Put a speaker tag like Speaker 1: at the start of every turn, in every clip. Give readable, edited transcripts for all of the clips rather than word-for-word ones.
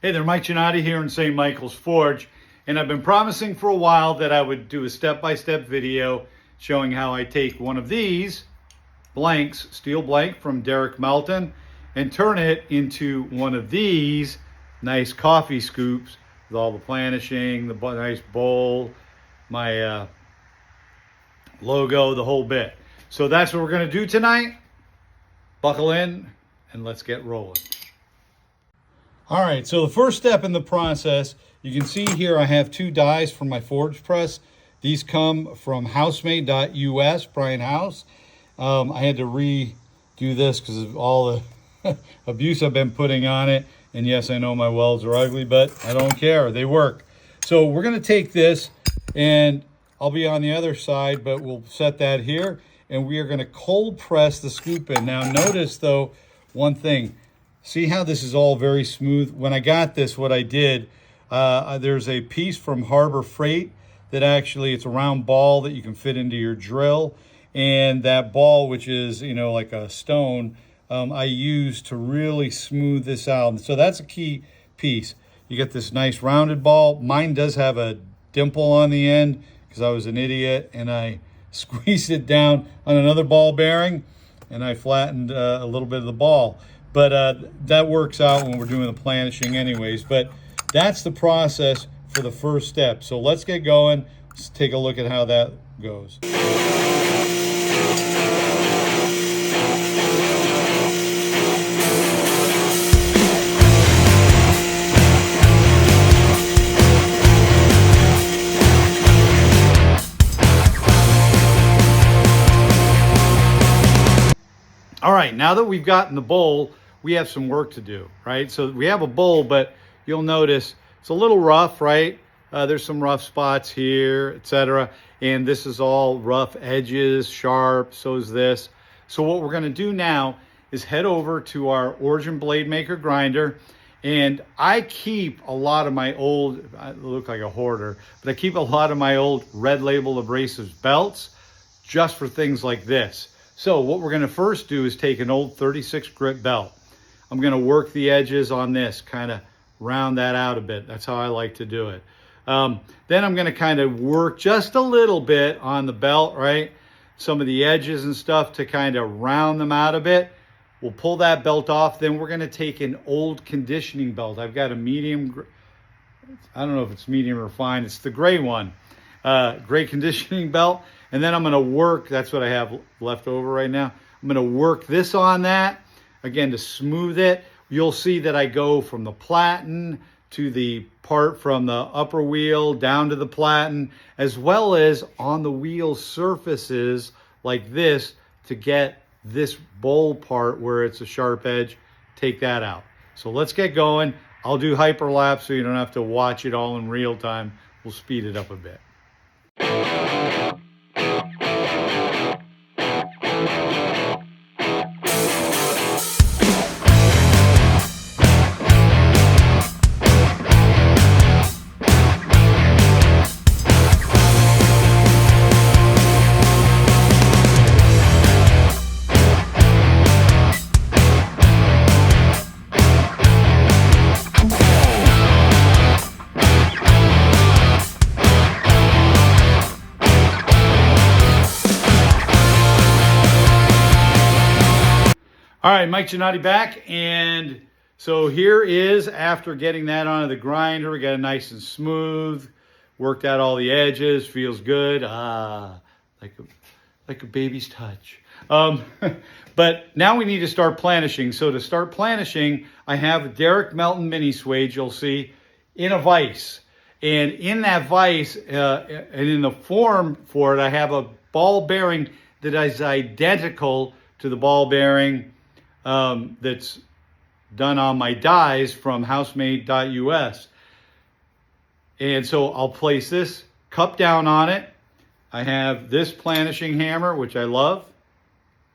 Speaker 1: Hey there, Mike Giannotti here in St. Michael's Forge, and I've been promising for a while that I would do a step-by-step video showing how I take one of these blanks, steel blank from Derek Melton, and turn it into one of these nice coffee scoops with all the planishing, the nice bowl, my logo, the whole bit. So that's what we're going to do tonight. Buckle in and let's get rolling. All right, so the first step in the process, you can see here I have two dies for my forge press. These come from housemade.us, Brian House. I had to redo this because of all the abuse I've been putting on it. And yes, I know my welds are ugly, but I don't care, they work. So we're gonna take this, and I'll be on the other side, but we'll set that here, and we are gonna cold press the scoop in. Now notice though, one thing, see how this is all very smooth? When I got this, what I did, there's a piece from Harbor Freight that actually, it's a round ball that you can fit into your drill. And that ball, which is, you know, like a stone, I use to really smooth this out. So that's a key piece. You get this nice rounded ball. Mine does have a dimple on the end because I was an idiot and I squeezed it down on another ball bearing and I flattened a little bit of the ball. But that works out when we're doing the planishing anyways. But that's the process for the first step. So let's get going. Let's take a look at how that goes. All right, now that we've gotten the bowl, we have some work to do, right? So we have a bowl, but you'll notice it's a little rough, right? There's some rough spots here, etc. And this is all rough edges, sharp, so is this. So what we're gonna do now is head over to our Origin Blade Maker grinder. And I keep a lot of my old, I look like a hoarder, but I keep a lot of my old Red Label abrasives belts just for things like this. So what we're gonna first do is take an old 36 grit belt. I'm gonna work the edges on this, kind of round that out a bit. That's how I like to do it. Then I'm gonna kind of work just a little bit on the belt, right? Some of the edges and stuff to kind of round them out a bit. We'll pull that belt off. Then we're gonna take an old conditioning belt. I've got a medium, I don't know if it's medium or fine, it's the gray one. Gray conditioning belt. And then I'm gonna work, that's what I have left over right now. I'm gonna work this on that, again, to smooth it. You'll see that I go from the platen to the part from the upper wheel down to the platen, as well as on the wheel surfaces like this to get this bowl part where it's a sharp edge, take that out. So let's get going. I'll do hyperlapse so you don't have to watch it all in real time. We'll speed it up a bit. All right, Mike Giannotti back, and so here is after getting that onto the grinder. We got it nice and smooth, worked out all the edges, feels good. Like a baby's touch. But now we need to start planishing. So to start planishing, I have a Derek Melton mini swage, you'll see, in a vise. And in that vise, and in the form for it, I have a ball bearing that is identical to the ball bearing that's done on my dies from housemade.us. And so I'll place this cup down on it. I have this planishing hammer, which I love.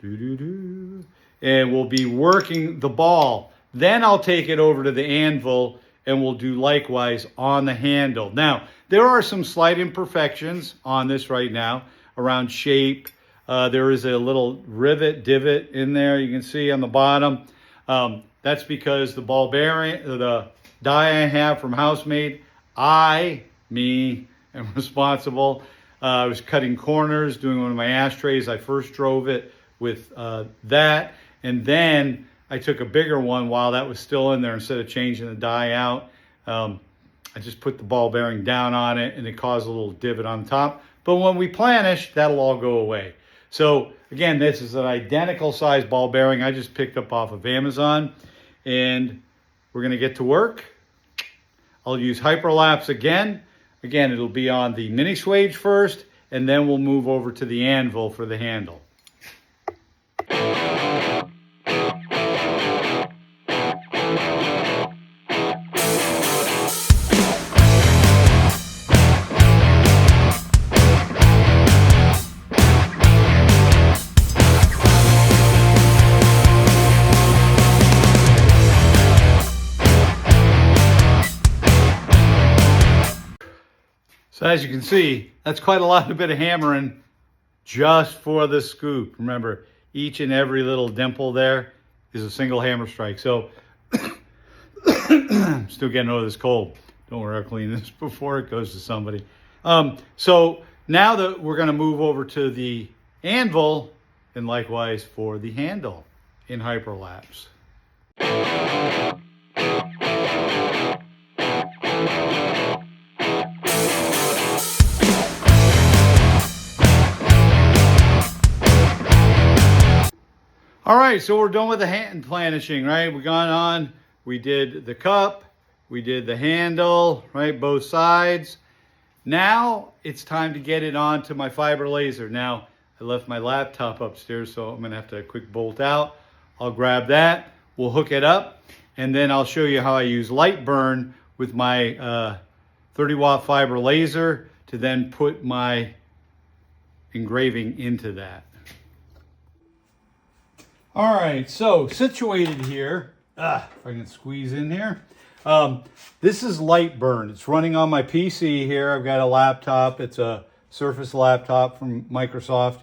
Speaker 1: And we'll be working the ball. Then I'll take it over to the anvil and we'll do likewise on the handle. Now, there are some slight imperfections on this right now around shape. There is a little divot in there you can see on the bottom. That's because the ball bearing, the die I have from Housemade. Me, am responsible. I was cutting corners, doing one of my ashtrays. I first drove it with that, and then I took a bigger one while that was still in there. Instead of changing the die out, I just put the ball bearing down on it, and it caused a little divot on top. But when we planish, that'll all go away. So again, this is an identical size ball bearing I just picked up off of Amazon, and we're gonna get to work. I'll use Hyperlapse again. Again, it'll be on the mini swage first, and then we'll move over to the anvil for the handle. So as you can see, that's quite a lot of bit of hammering just for the scoop. Remember, each and every little dimple there is a single hammer strike. So, I'm still getting over this cold. Don't worry, I'll clean this before it goes to somebody. So now that we're gonna move over to the anvil, and likewise for the handle in Hyperlapse. All right, so we're done with the hand planishing, right? We've gone on, we did the cup, we did the handle, right? Both sides. Now it's time to get it onto my fiber laser. Now, I left my laptop upstairs, so I'm gonna have to quick bolt out. I'll grab that, we'll hook it up, and then I'll show you how I use Lightburn with my 30-watt fiber laser to then put my engraving into that. All right, so situated here, if I can squeeze in here. This is Lightburn. It's running on my PC here. I've got a laptop. It's a Surface laptop from Microsoft.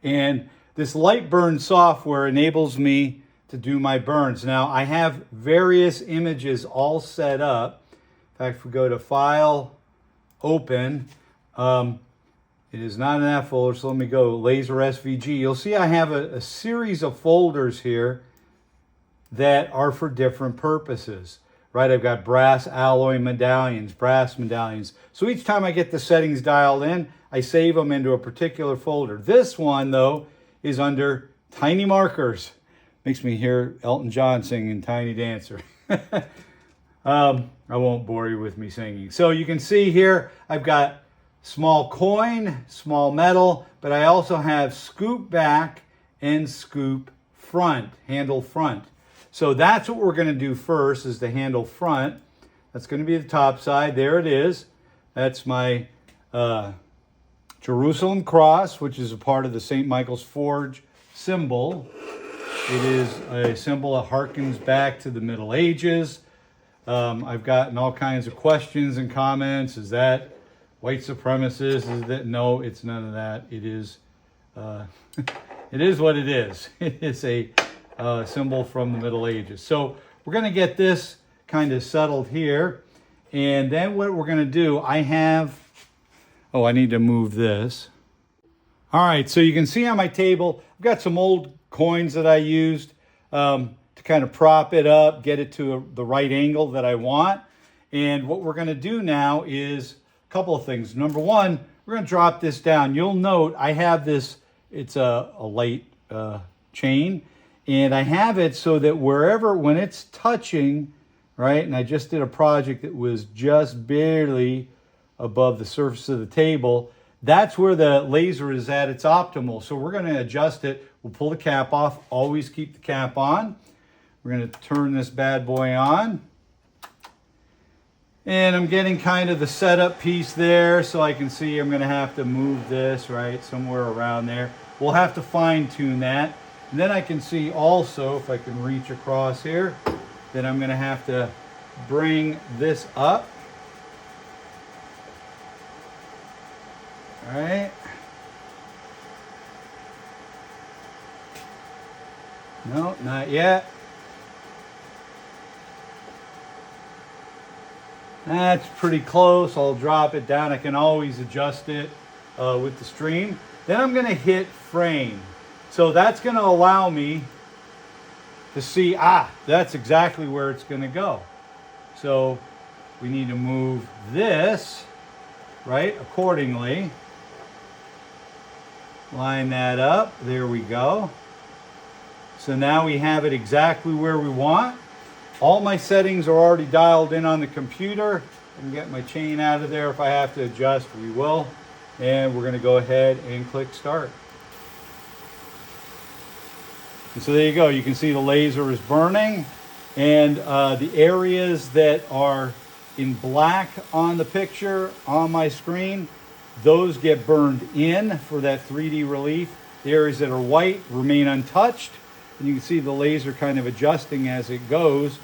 Speaker 1: And this Lightburn software enables me to do my burns. Now, I have various images all set up. In fact, if we go to File, Open, it is not in that folder, so let me go Laser SVG. You'll see I have a series of folders here that are for different purposes, right? I've got brass alloy medallions, brass medallions. So each time I get the settings dialed in, I save them into a particular folder. This one, though, is under Tiny Markers. Makes me hear Elton John singing Tiny Dancer. I won't bore you with me singing. So you can see here, I've got small coin, small metal, but I also have scoop back and scoop front, handle front. So that's what we're going to do first, is the handle front. That's going to be the top side. There it is. That's my Jerusalem cross, which is a part of the St. Michael's Forge symbol. It is a symbol that harkens back to the Middle Ages. I've gotten all kinds of questions and comments. Is that white supremacist? Is that? No, it's none of that. It is it is what it is. It is a symbol from the Middle Ages. So we're going to get this kind of settled here, and then what we're going to do, I need to move this. All right, so you can see on my table, I've got some old coins that I used to kind of prop it up, get it to the right angle that I want. And what we're going to do now is couple of things. Number one, we're going to drop this down. You'll note I have this, it's a light chain, and I have it so that when it's touching, right, and I just did a project that was just barely above the surface of the table, that's where the laser is at its optimal. So we're going to adjust it. We'll pull the cap off. Always keep the cap on. We're going to turn this bad boy on. And I'm getting kind of the setup piece there, so I can see I'm going to have to move this, right, somewhere around there. We'll have to fine tune that. And then I can see also, if I can reach across here, that I'm going to have to bring this up. All right. No, not yet. That's pretty close. I'll drop it down. I can always adjust it with the stream. Then I'm gonna hit frame. So that's gonna allow me to see, that's exactly where it's gonna go. So we need to move this, right, accordingly. Line that up, there we go. So now we have it exactly where we want. All my settings are already dialed in on the computer. I can get my chain out of there. If I have to adjust, we will. And we're gonna go ahead and click start. And so there you go. You can see the laser is burning, and the areas that are in black on the picture on my screen, those get burned in for that 3D relief. The areas that are white remain untouched, and you can see the laser kind of adjusting as it goes.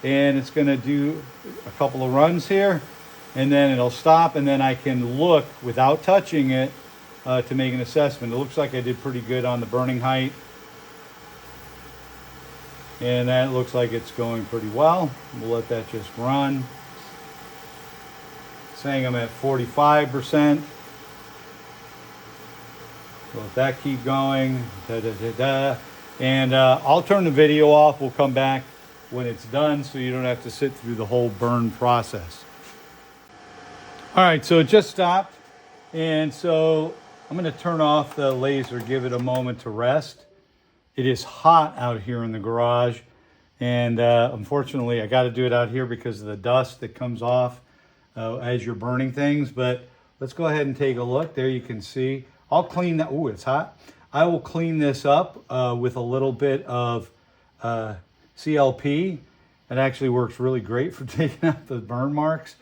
Speaker 1: And it's going to do a couple of runs here, and then it'll stop, and then I can look without touching it to make an assessment. It looks like I did pretty good on the burning height, and that looks like it's going pretty well. We'll let that just run. Saying I'm at 45%. So let that keep going. And I'll turn the video off. We'll come back when it's done so you don't have to sit through the whole burn process. All right, so it just stopped. And so I'm gonna turn off the laser, give it a moment to rest. It is hot out here in the garage. And unfortunately, I gotta do it out here because of the dust that comes off as you're burning things. But let's go ahead and take a look. There you can see. I'll clean that, ooh, it's hot. I will clean this up with a little bit of CLP. It actually works really great for taking out the burn marks,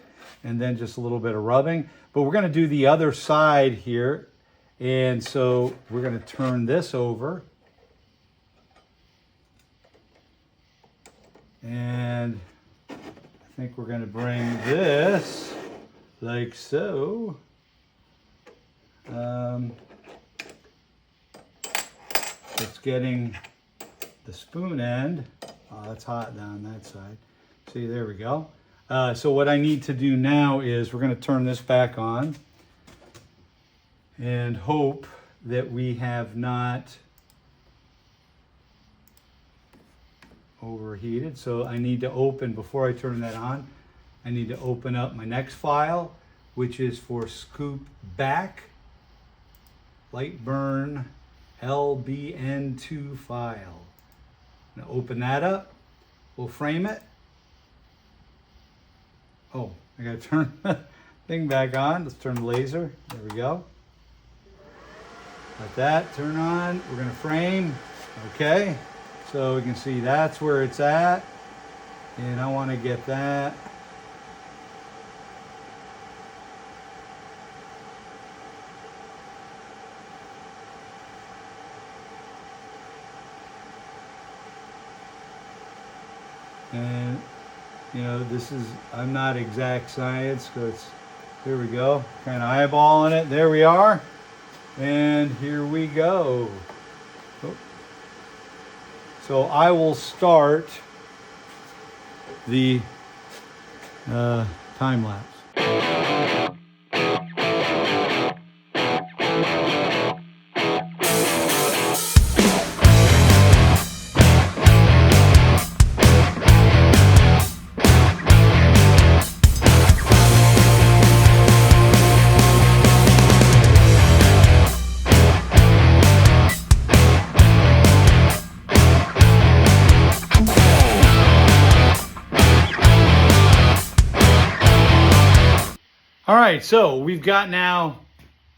Speaker 1: and then just a little bit of rubbing. But we're gonna do the other side here. And so we're gonna turn this over. And I think we're gonna bring this like so. It's getting the spoon end. Oh, that's hot down that side. See, there we go. So what I need to do now is we're going to turn this back on and hope that we have not overheated. So I need to open, before I turn that on, I need to open up my next file, which is for Scoop Back Light Burn LBN2 file. Now open that up. We'll frame it. Oh, I gotta turn the thing back on. Let's turn the laser. There we go. Let that turn on. We're gonna frame. Okay. So we can see that's where it's at. And I want to get that. And you know, this is, I'm not exact science, so it's, here we go, kind of eyeballing it. There we are, and here we go. Oh. So I will start the time lapse. All right, so we've got now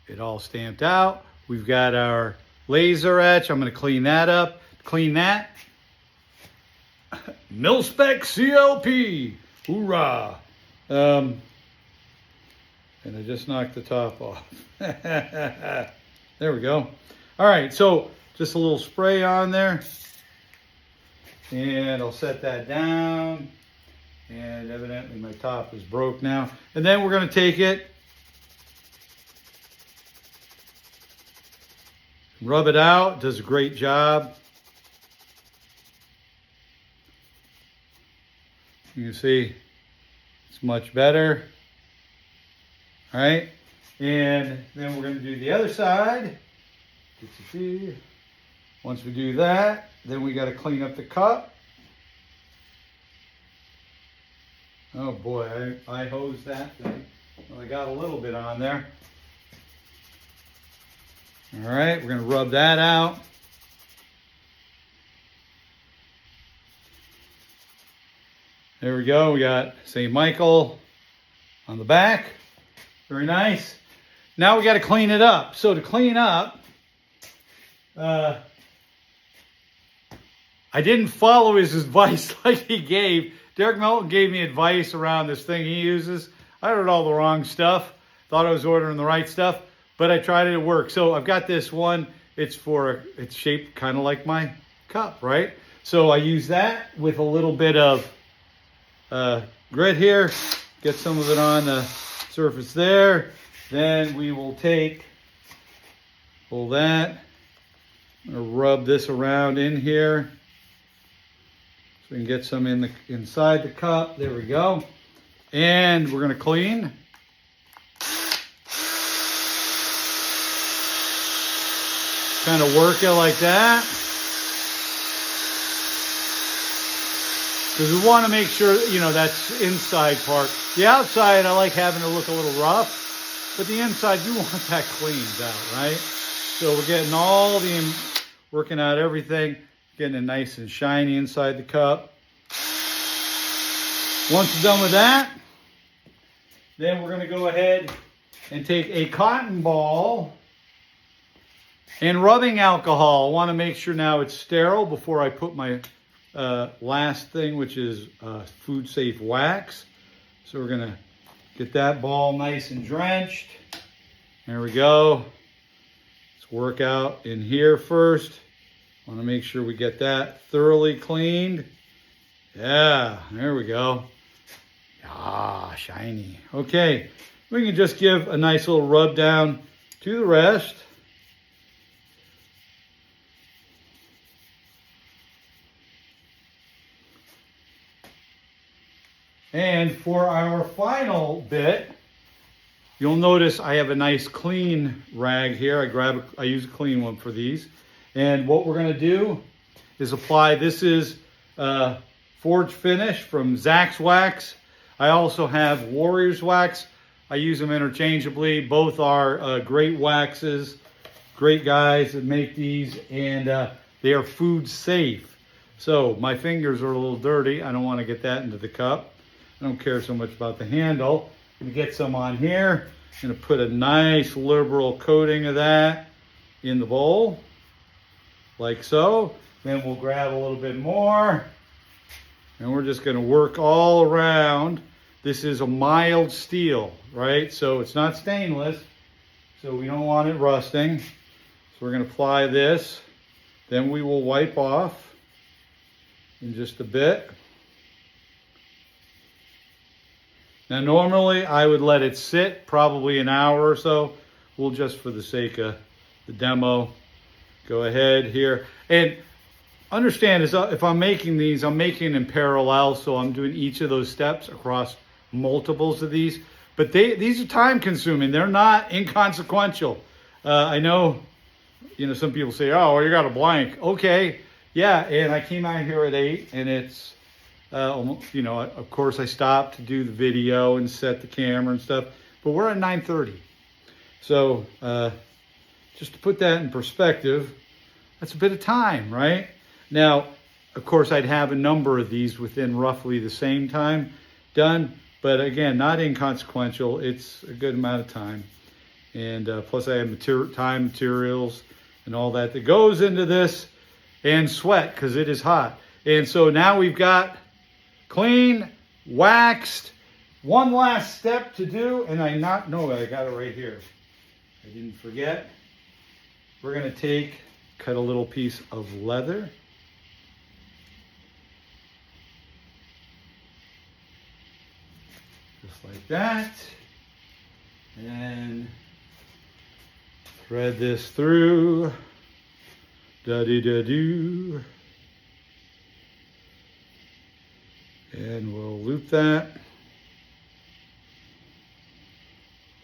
Speaker 1: it all stamped out. We've got our laser etch. I'm going to clean that up. Clean that. Mil-Spec CLP. Hoorah. And I just knocked the top off. There we go. All right, so just a little spray on there. And I'll set that down. And evidently my top is broke now. And then we're going to take it, rub it out. Does a great job. You can see It's much better. All right, and then we're going to do the other side. Once we do that, then we got to clean up the cup. Oh boy, I hosed that thing. Well, I got a little bit on there. All right, we're going to rub that out. There we go. We got St. Michael on the back. Very nice. Now we got to clean it up. So to clean up, I didn't follow his advice like he gave. Derek Melton gave me advice around this thing he uses. I ordered all the wrong stuff. Thought I was ordering the right stuff, but I tried it at work. So I've got this one. It's shaped kind of like my cup, right? So I use that with a little bit of grit here. Get some of it on the surface there. Then we will pull that. I'm gonna rub this around in here so we can get some inside the cup. There we go. And we're gonna clean. Kind of work it like that. Because we want to make sure, that's inside part. The outside, I like having it look a little rough, but the inside, you want that cleaned out, right? So we're getting working out everything, getting it nice and shiny inside the cup. Once we're done with that, then we're going to go ahead and take a cotton ball and rubbing alcohol. I want to make sure now it's sterile before I put my last thing, which is food safe wax. So we're gonna get that ball nice and drenched. There we go. Let's work out in here first. Want to make sure we get that thoroughly cleaned. Yeah, there we go. Ah, shiny. Okay, we can just give a nice little rub down to the rest. And for our final bit, you'll notice I have a nice clean rag here. I use a clean one for these. And what we're going to do is apply, this is Forge Finish from Zax Wax. I also have Warriors Wax. I use them interchangeably. Both are great waxes, great guys that make these, and they are food safe. So my fingers are a little dirty. I don't want to get that into the cup. I don't care so much about the handle. I'm gonna get some on here. I'm gonna put a nice liberal coating of that in the bowl, like so. Then we'll grab a little bit more, and we're just gonna work all around. This is a mild steel, right? So it's not stainless, so we don't want it rusting. So we're gonna apply this. Then we will wipe off in just a bit. Now, normally I would let it sit probably an hour or so. We'll just, for the sake of the demo, go ahead here. And understand, if I'm making these, I'm making in parallel, so I'm doing each of those steps across multiples of these. But these are time consuming. They're not inconsequential. I know, some people say, oh, well, you got a blank. Okay, yeah, and I came out here at 8, and it's, of course I stopped to do the video and set the camera and stuff, but we're at 9:30. So just to put that in perspective, that's a bit of time, right? Now, of course, I'd have a number of these within roughly the same time done, but again, not inconsequential. It's a good amount of time. And plus I have materials and all that goes into this, and sweat because it is hot. And so now we've got clean, waxed. One last step to do, and I got it right here. I didn't forget. We're going to cut a little piece of leather. Just like that. And thread this through. Da-dee-da-doo. And we'll loop that.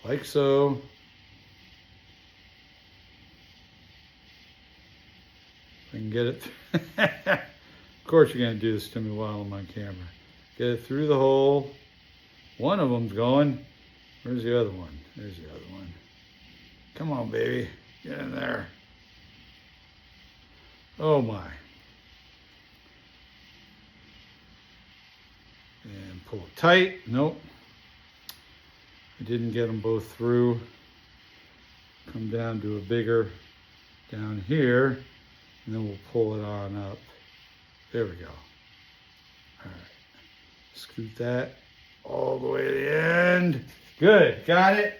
Speaker 1: like so. If I can get it. Of course you're going to do this to me while I'm on camera. Get it through the hole. One of them's going. Where's the other one? There's the other one. Come on, baby. Get in there. Oh, my. And pull it tight. Nope. I didn't get them both through. Come down to a bigger down here, and then we'll pull it on up. There we go. All right. Scoot that all the way to the end. Good. Got it.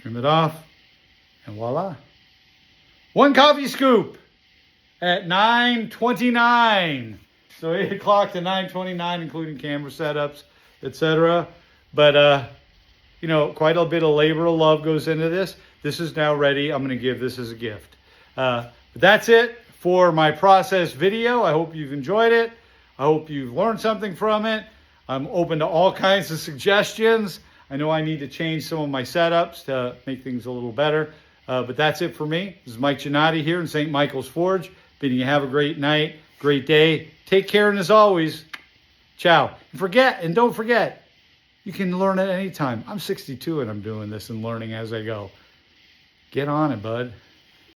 Speaker 1: Trim it off, and voila. One coffee scoop at 9:29. So 8 o'clock to 9:29, including camera setups, etc. But, you know, quite a bit of labor of love goes into this. This is now ready. I'm going to give this as a gift. But that's it for my process video. I hope you've enjoyed it. I hope you've learned something from it. I'm open to all kinds of suggestions. I know I need to change some of my setups to make things a little better. But that's it for me. This is Mike Giannotti here in St. Michael's Forge. Bidding you have a great night, great day. Take care, and as always, ciao. And don't forget, you can learn at any time. I'm 62 and I'm doing this and learning as I go. Get on it, bud.